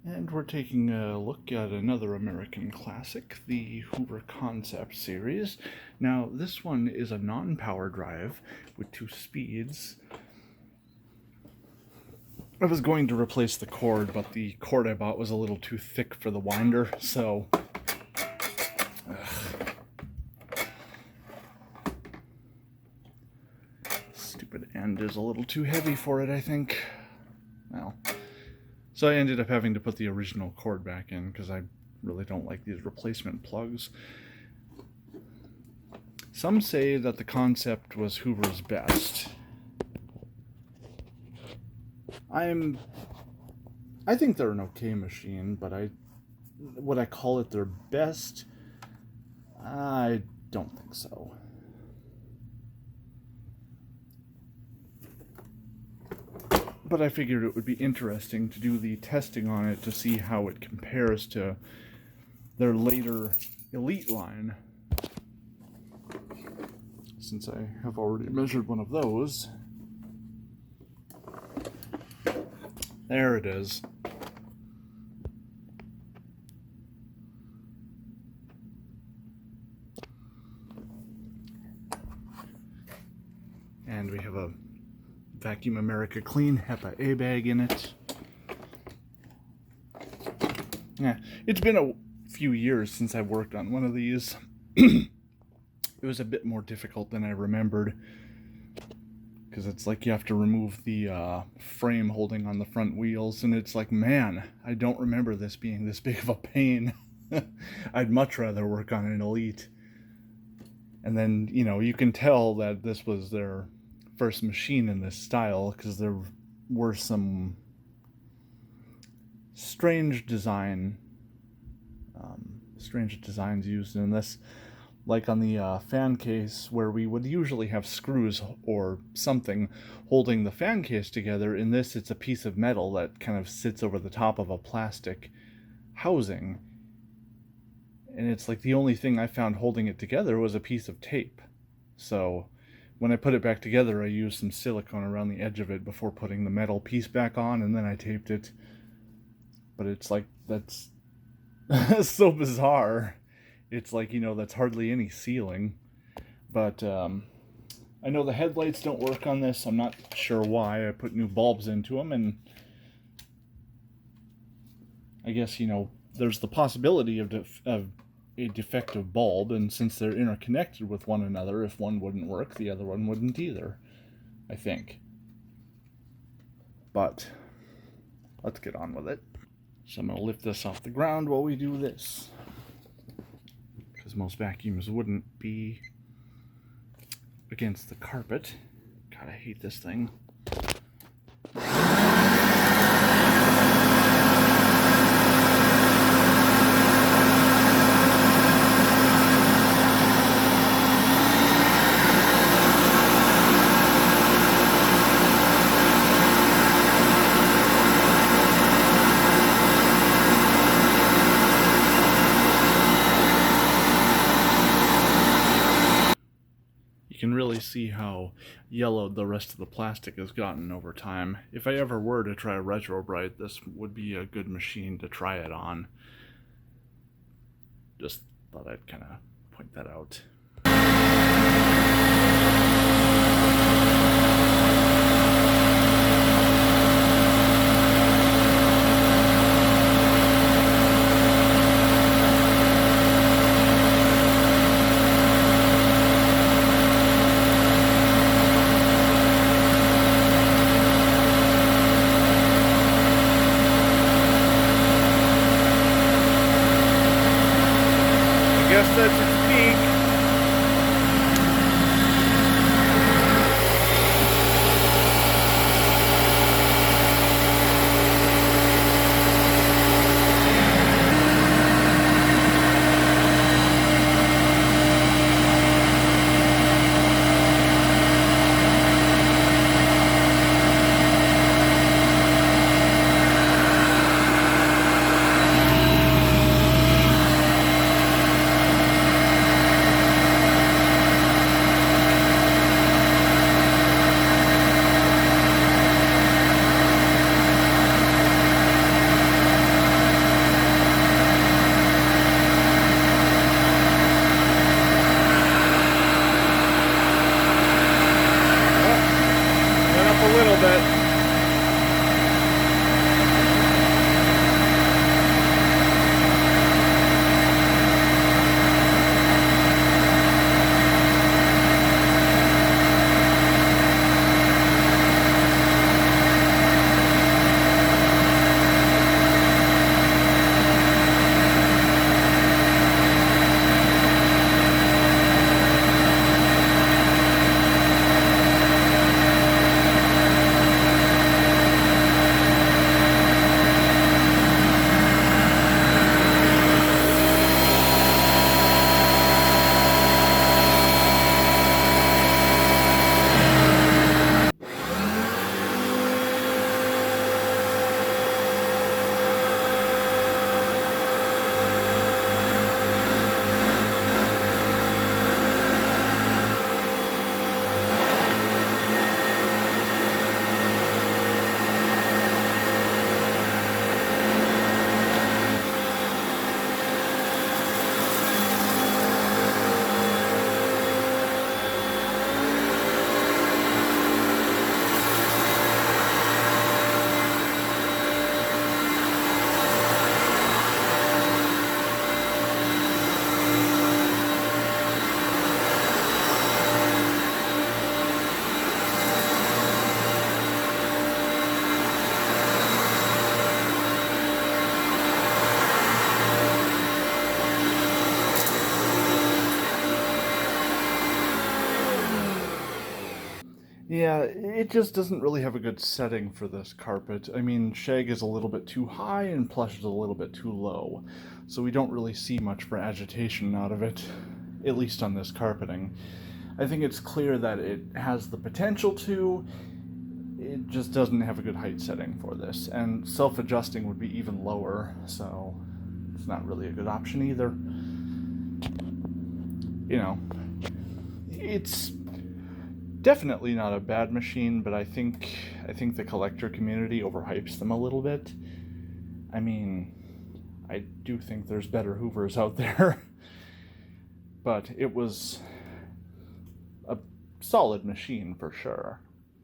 And we're taking a look at another American classic, the Hoover Concept series. Now, this one is a non-power drive with 2 speeds. I was going to replace the cord, but the cord I bought was a little too thick for the winder, so... Stupid end is a little too heavy for it, I think. Well... So I ended up having to put the original cord back in because I really don't like these replacement plugs. Some say that the Concept was Hoover's best. I think they're an okay machine, but would I call it their best? I don't think so. But I figured it would be interesting to do the testing on it to see how it compares to their later Elite line. Since I have already measured one of those. There it is. And we have a Vacuum America Clean HEPA A bag in it. Yeah, it's been a few years since I worked on one of these. It was a bit more difficult than I remembered, because it's like you have to remove the frame holding on the front wheels, and it's like, man, I don't remember this being this big of a pain. I'd much rather work on an Elite. And then, you know, you can tell that this was their first machine in this style, because there were some strange designs used in this, like on the fan case, where we would usually have screws or something holding the fan case together. In this, it's a piece of metal that kind of sits over the top of a plastic housing, and it's like the only thing I found holding it together was a piece of tape. So when I put it back together, I used some silicone around the edge of it before putting the metal piece back on, and then I taped it. But it's like, that's so bizarre. It's like, you know, that's hardly any sealing. But I know the headlights don't work on this. I'm not sure why. I put new bulbs into them, and I guess, you know, there's the possibility of a defective bulb, and since they're interconnected with one another, if one wouldn't work, the other one wouldn't either, I think. But let's get on with it. So I'm going to lift this off the ground while we do this, because most vacuums wouldn't be against the carpet. God, I hate this thing. You can really see how yellowed the rest of the plastic has gotten over time. If I ever were to try a retro bright, this would be a good machine to try it on. Just thought I'd kind of point that out. I guess that's its peak. Yeah, it just doesn't really have a good setting for this carpet. I mean, shag is a little bit too high and plush is a little bit too low, so we don't really see much for agitation out of it, at least on this carpeting. I think it's clear that it has the potential to, it just doesn't have a good height setting for this, and self-adjusting would be even lower, so it's not really a good option either. You know, it's definitely not a bad machine, but I think the collector community overhypes them a little bit. I mean, I do think there's better Hoovers out there, but it was a solid machine for sure.